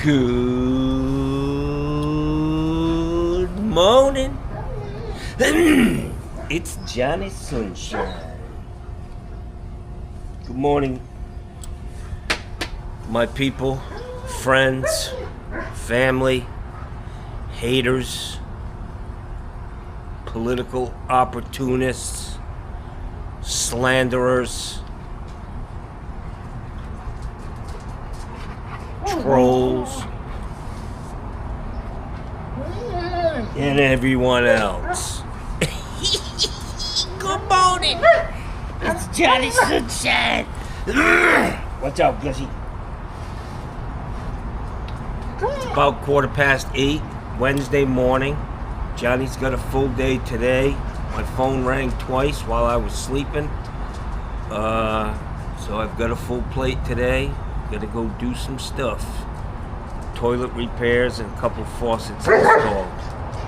Good morning. It's Johnny Sunshine. Good morning, my people, friends, family, haters, political opportunists, slanderers, trolls, and everyone else. Good morning. It's Johnny Sunshine. Watch out, Gussie. It's about 8:15, Wednesday morning. Johnny's got a full day today. My phone rang twice while I was sleeping. So I've got a full plate today. Gotta go do some stuff. Toilet repairs and a couple faucets installed.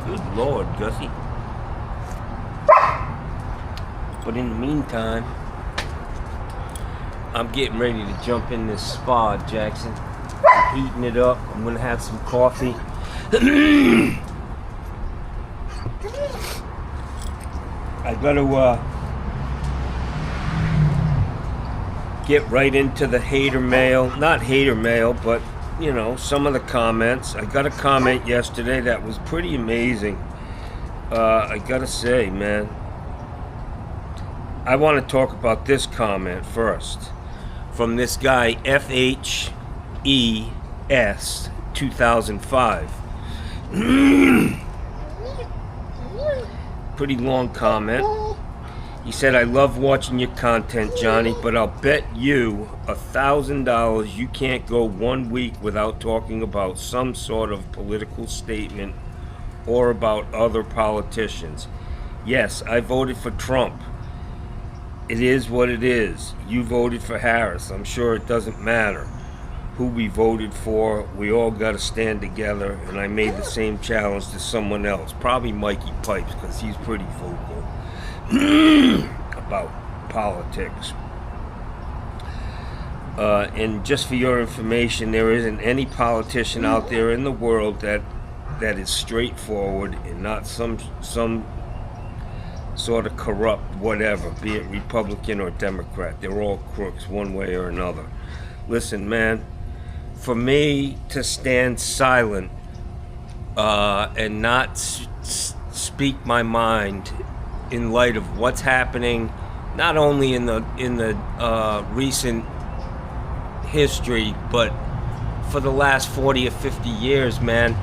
Good Lord, Gussie. But in the meantime, I'm getting ready to jump in this spa, Jackson. I'm heating it up. I'm gonna have some coffee. I gotta get right into the hater mail. Not hater mail, but you know, some of the comments. I got a comment yesterday that was pretty amazing. I gotta say, man, I want to talk about this comment first from this guy FHES 2005. Pretty long comment. He said, I love watching your content, Johnny, but I'll bet you $1,000 you can't go 1 week without talking about some sort of political statement or about other politicians. Yes, I voted for Trump. It is what it is. You voted for Harris. I'm sure it doesn't matter who we voted for. We all got to stand together, and I made the same challenge to someone else, probably Mikey Pipes, because he's pretty vocal about politics. And just for your information, there isn't any politician out there in the world that is straightforward and not some sort of corrupt whatever, be it Republican or Democrat. They're all crooks one way or another. Listen, man, for me to stand silent and not speak my mind in light of what's happening, not only in the recent history, but for the last 40 or 50 years, man,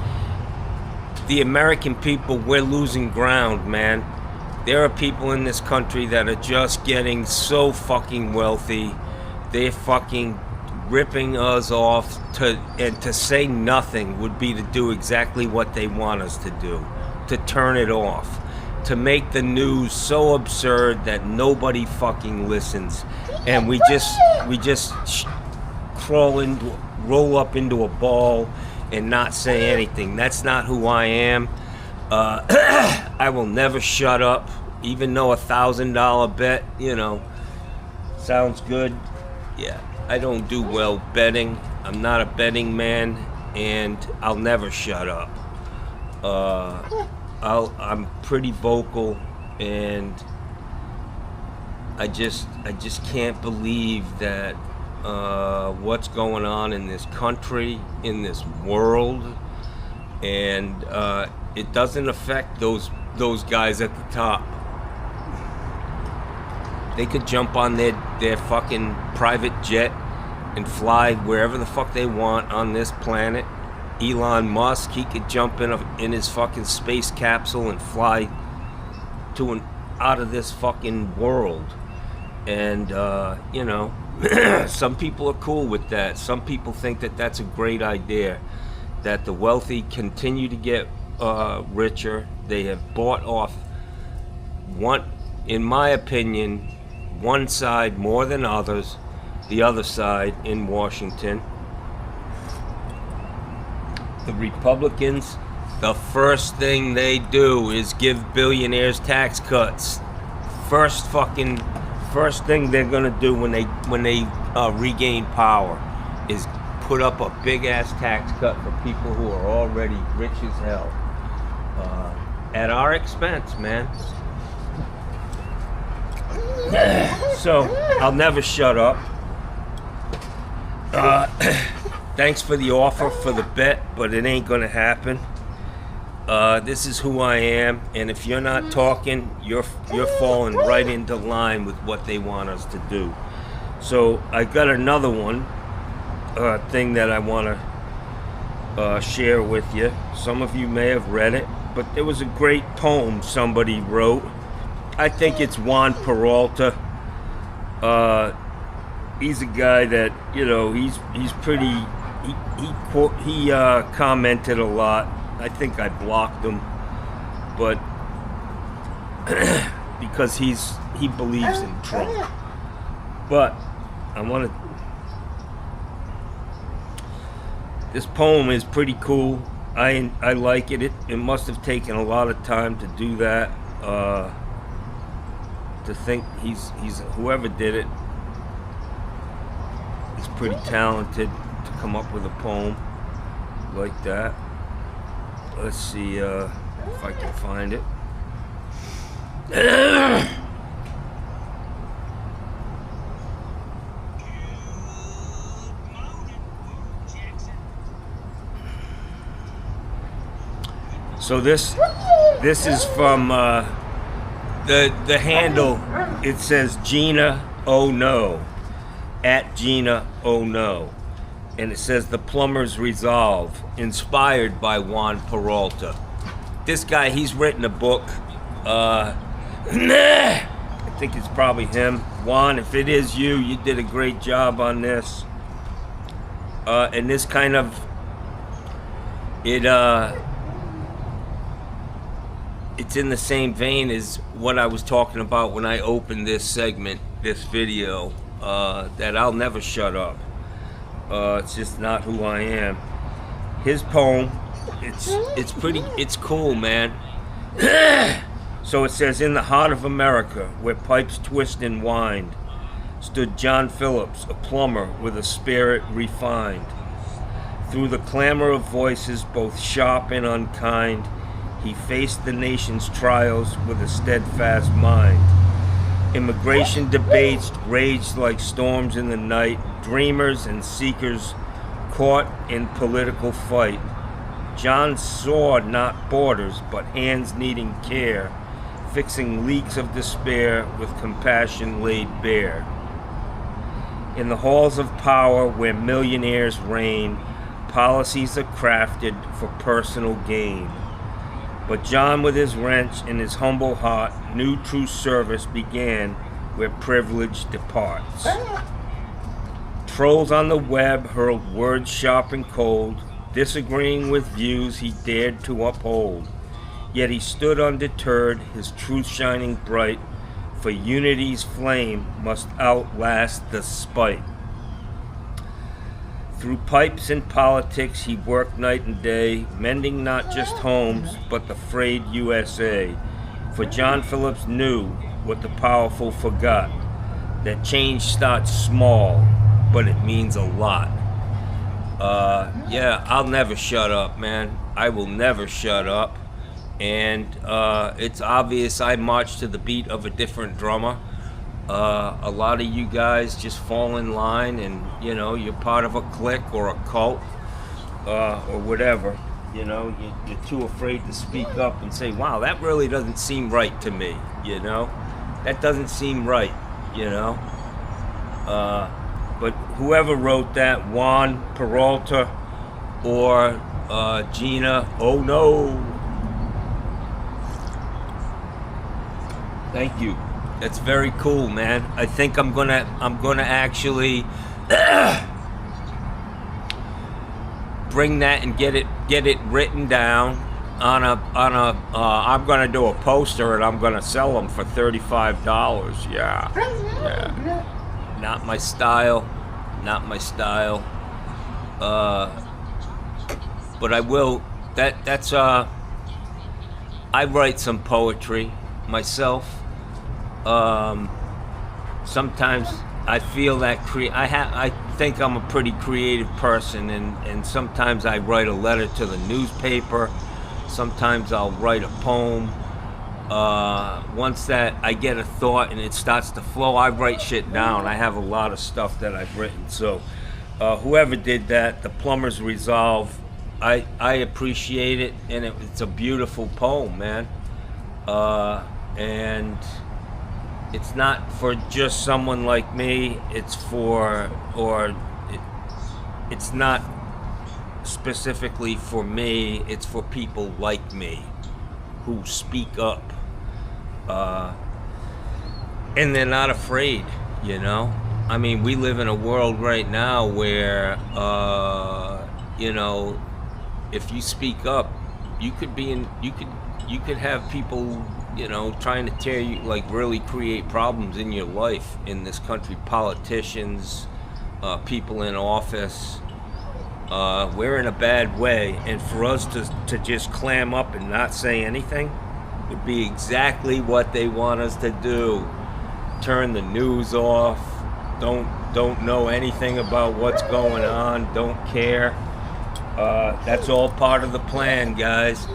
the American people, we're losing ground, man. There are people in this country that are just getting so fucking wealthy. They're fucking ripping us off, and to say nothing would be to do exactly what they want us to do, to turn it off, to make the news so absurd that nobody fucking listens, and we just roll up into a ball and not say anything. That's not who I am. I will never shut up, even though $1,000 bet, you know, sounds good. Yeah, I don't do well betting. I'm not a betting man, and I'll never shut up. I'm pretty vocal, and I just can't believe that what's going on in this country, in this world, and it doesn't affect those guys at the top. They could jump on their fucking private jet and fly wherever the fuck they want on this planet. Elon Musk, he could jump in his fucking space capsule and fly to out of this fucking world. And you know, some people are cool with that. Some people think that that's a great idea, that the wealthy continue to get richer. They have bought off in my opinion, one side more than others, the other side in Washington. The Republicans, the first thing they do is give billionaires tax cuts. First thing they're gonna do when they regain power is put up a big ass tax cut for people who are already rich as hell, at our expense, man. So I'll never shut up. Thanks for the offer for the bet, but it ain't gonna happen. This is who I am, and if you're not talking, you're falling right into line with what they want us to do. So I got another one thing that I want to share with you. Some of you may have read it, but there was a great poem somebody wrote. I think it's Juan Peralta. He's a guy that, you know, he's pretty. He commented a lot. I think I blocked him, but because he believes in Trump. But I want to. This poem is pretty cool. I like it. It must have taken a lot of time to do that. To think he's whoever did it is pretty talented to come up with a poem like that. Let's see if I can find it. So this is from the handle. It says Gina Oh No, at Gina Oh No, and it says The Plumber's Resolve, inspired by Juan Peralta. This guy, he's written a book. I think it's probably him. Juan, if it is you, you did a great job on this. And this kind of it's in the same vein as what I was talking about when I opened this segment, this video, that I'll never shut up. It's just not who I am. His poem, it's cool, man. So it says, in the heart of America, where pipes twist and wind, stood John Phillips, a plumber with a spirit refined. Through the clamor of voices, both sharp and unkind, he faced the nation's trials with a steadfast mind. Immigration debates raged like storms in the night, dreamers and seekers caught in political fight. John saw not borders, but hands needing care, fixing leaks of despair with compassion laid bare. In the halls of power where millionaires reign, policies are crafted for personal gain. But John, with his wrench in his humble heart, knew true service began where privilege departs. Trolls on the web hurled words sharp and cold, disagreeing with views he dared to uphold. Yet he stood undeterred, his truth shining bright, for unity's flame must outlast the spite. Through pipes and politics he worked night and day, mending not just homes, but the frayed USA. For John Phillips knew what the powerful forgot, that change starts small, but it means a lot. Yeah, I'll never shut up, man. I will never shut up. And it's obvious I march to the beat of a different drummer. A lot of you guys just fall in line and, you know, you're part of a clique or a cult or whatever. You know, you're too afraid to speak up and say, wow, that really doesn't seem right to me, you know? That doesn't seem right, you know? But whoever wrote that, Juan Peralta or Gina, oh no. Thank you. That's very cool, man. I think I'm gonna actually bring that and get it written down on a I'm gonna do a poster and I'm gonna sell them for $35. Yeah. Not my style. But I will. That's I write some poetry myself. Sometimes I feel that I think I'm a pretty creative person, and sometimes I write a letter to the newspaper. Sometimes I'll write a poem. Once that I get a thought and it starts to flow, I write shit down. I have a lot of stuff that I've written. So whoever did that, the Plumber's Resolve, I appreciate it, and it's a beautiful poem, man. And it's not for just someone like me. It's not specifically for me. It's for people like me who speak up, and they're not afraid. You know, I mean, we live in a world right now where, you know, if you speak up, you could have people, you know, trying to tear you, like really create problems in your life in this country. Politicians, people in office, we're in a bad way, and for us to just clam up and not say anything would be exactly what they want us to do. Turn the news off, don't know anything about what's going on, don't care. That's all part of the plan, guys.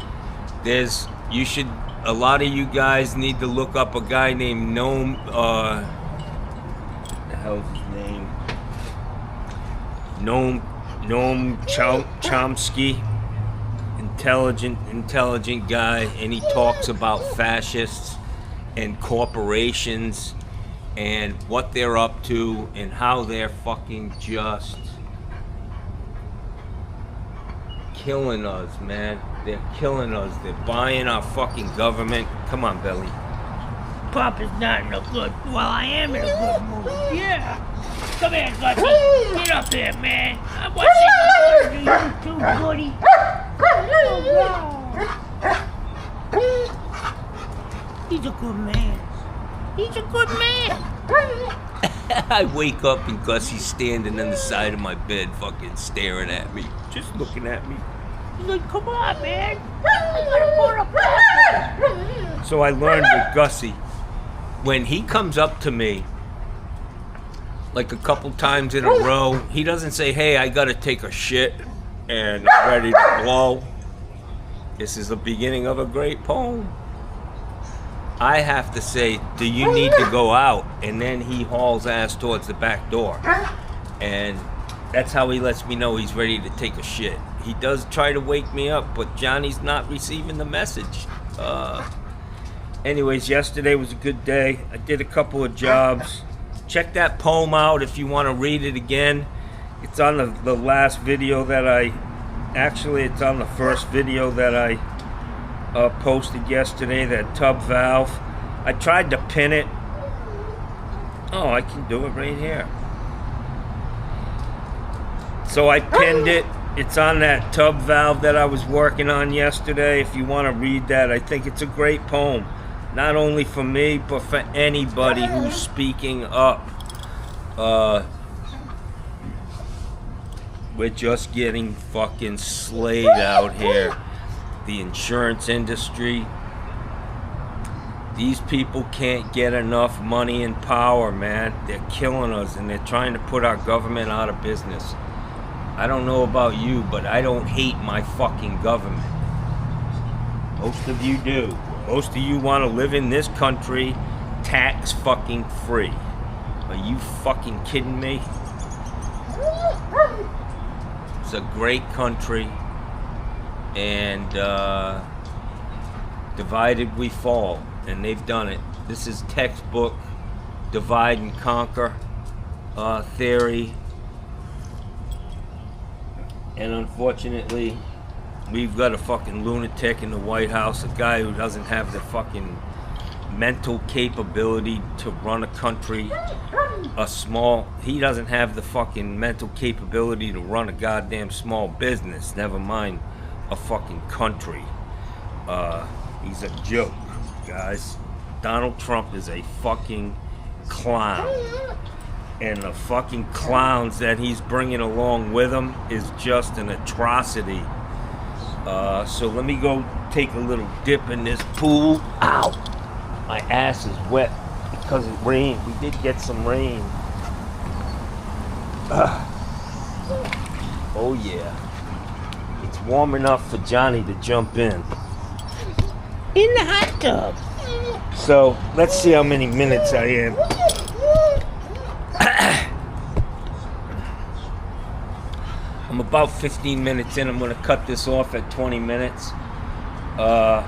A lot of you guys need to look up a guy named Noam, the hell's his name? Noam Chomsky. Intelligent guy, and he talks about fascists and corporations and what they're up to and how they're fucking just killing us, man. They're killing us. They're buying our fucking government. Come on, Billy. Papa's not in a good... Well, I am in a good mood. Yeah. Come here, Gussie. Get up here, man. I'm watching you too, buddy. He's a good man. He's a good man. I wake up and Gussie's standing on the side of my bed fucking staring at me. Just looking at me. He's like, come on, man. I gotta go to Papa. So I learned with Gussie, when he comes up to me, like a couple times in a row, he doesn't say, hey, I gotta take a shit and I'm ready to blow. This is the beginning of a great poem. I have to say, do you need to go out? And then he hauls ass towards the back door. And that's how he lets me know he's ready to take a shit. He does try to wake me up, but Johnny's not receiving the message. Anyways, yesterday was a good day. I did a couple of jobs. Check that poem out if you want to read it again. It's on the last video that it's on the first video that I posted yesterday, that tub valve. I tried to pin it. Oh, I can do it right here. So I pinned it. It's on that tub valve that I was working on yesterday. If you want to read that, I think it's a great poem. Not only for me, but for anybody who's speaking up. We're just getting fucking slayed out here. The insurance industry. These people can't get enough money and power, man. They're killing us, and they're trying to put our government out of business. I don't know about you, but I don't hate my fucking government. Most of you do. Most of you want to live in this country tax fucking free. Are you fucking kidding me? It's a great country, and divided we fall, and they've done it. This is textbook divide and conquer theory. And unfortunately, we've got a fucking lunatic in the White House, a guy who doesn't have the fucking mental capability to run a country, he doesn't have the fucking mental capability to run a goddamn small business, never mind a fucking country. He's a joke, guys. Donald Trump is a fucking clown. And the fucking clowns that he's bringing along with him is just an atrocity. So let me go take a little dip in this pool. Ow! My ass is wet because it rained. We did get some rain. Oh yeah. It's warm enough for Johnny to jump in. In the hot tub. So, let's see how many minutes I am. I'm about 15 minutes in. I'm going to cut this off at 20 minutes. The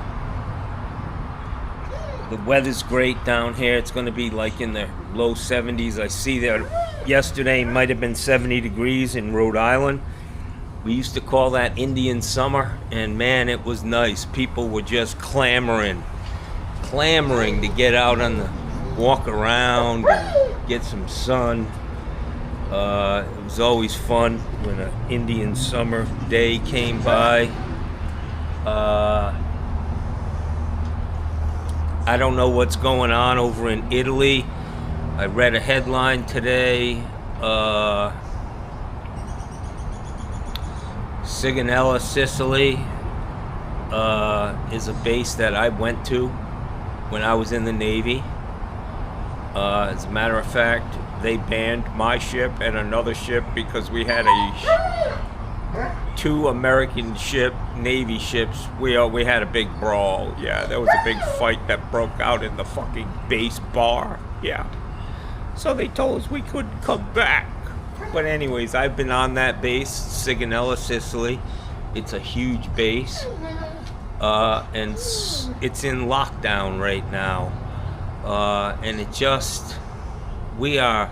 weather's great down here. It's going to be like in the low 70s. I see that yesterday might have been 70 degrees in Rhode Island. We used to call that Indian summer, and man, it was nice. People were just clamoring to get out on the walk around and get some sun. It was always fun when an Indian summer day came by. I don't know what's going on over in Italy. I read a headline today. Sigonella, Sicily, is a base that I went to when I was in the Navy. As a matter of fact, they banned my ship and another ship because we had two American Navy ships. We had a big brawl. Yeah, there was a big fight that broke out in the fucking base bar. Yeah. So they told us we couldn't come back. But anyways, I've been on that base, Sigonella, Sicily. It's a huge base. And it's in lockdown right now. And it just, we have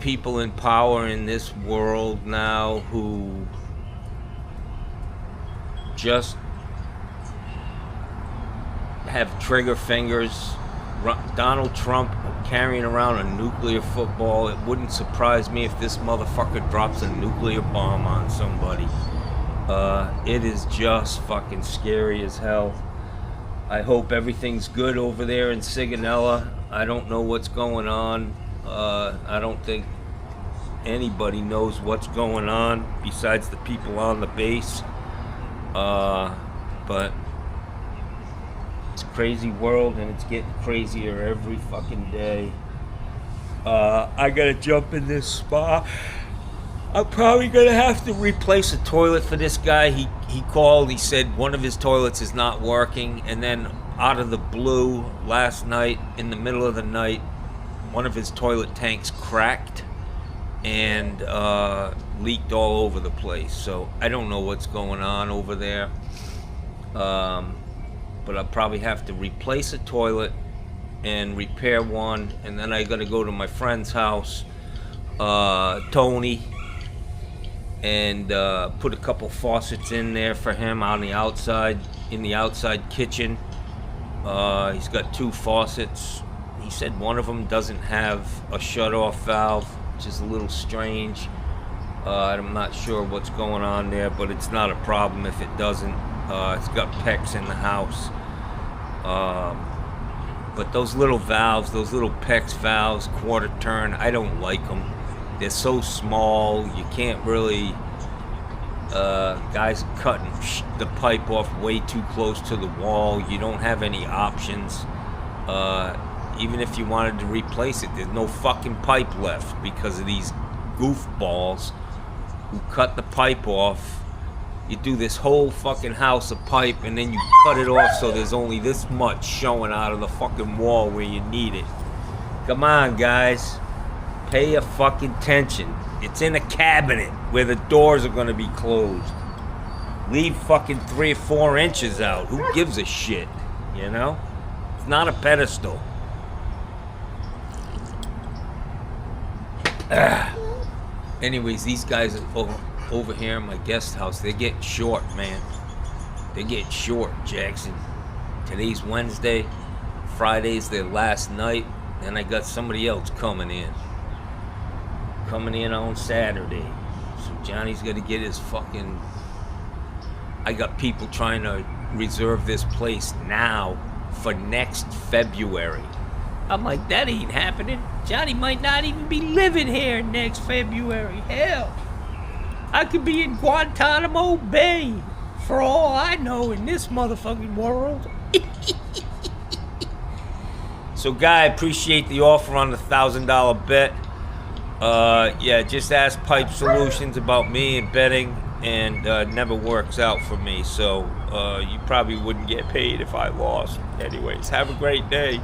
people in power in this world now who just have trigger fingers. Donald Trump carrying around a nuclear football. It wouldn't surprise me if this motherfucker drops a nuclear bomb on somebody. It is just fucking scary as hell. I hope everything's good over there in Sigonella. I don't know what's going on. I don't think anybody knows what's going on besides the people on the base. But it's a crazy world, and it's getting crazier every fucking day. I gotta jump in this spa. I'm probably gonna have to replace a toilet for this guy. He called, he said one of his toilets is not working, and then out of the blue last night, in the middle of the night, one of his toilet tanks cracked and leaked all over the place. So I don't know what's going on over there. But I'll probably have to replace a toilet and repair one, and then I gotta go to my friend's house, Tony, and put a couple faucets in there for him on the outside, in the outside kitchen. He's got two faucets. He said one of them doesn't have a shut-off valve, which is a little strange. I'm not sure what's going on there, but it's not a problem if it doesn't. It's got PEX in the house. But those little valves, those little PEX valves, quarter turn, I don't like them. They're so small, you can't really, guys are cutting the pipe off way too close to the wall. You don't have any options. Even if you wanted to replace it, there's no fucking pipe left because of these goofballs who cut the pipe off. You do this whole fucking house of pipe, and then you cut it off so there's only this much showing out of the fucking wall where you need it. Come on, guys. Pay your fucking attention. It's in a cabinet where the doors are gonna be closed. Leave fucking 3 or 4 inches out. Who gives a shit? You know? It's not a pedestal. Anyways, these guys are over here in my guest house. They're getting short, man. They're getting short, Jackson. Today's Wednesday. Friday's their last night. And I got somebody else coming in on Saturday. So Johnny's gonna get his fucking... I got people trying to reserve this place now for next February. I'm like, that ain't happening. Johnny might not even be living here next February. Hell, I could be in Guantanamo Bay for all I know in this motherfucking world. So, Guy, appreciate the offer on the $1,000 bet. Yeah, just ask Pipe Solutions about me and betting, and never works out for me. So you probably wouldn't get paid if I lost. Anyways, have a great day.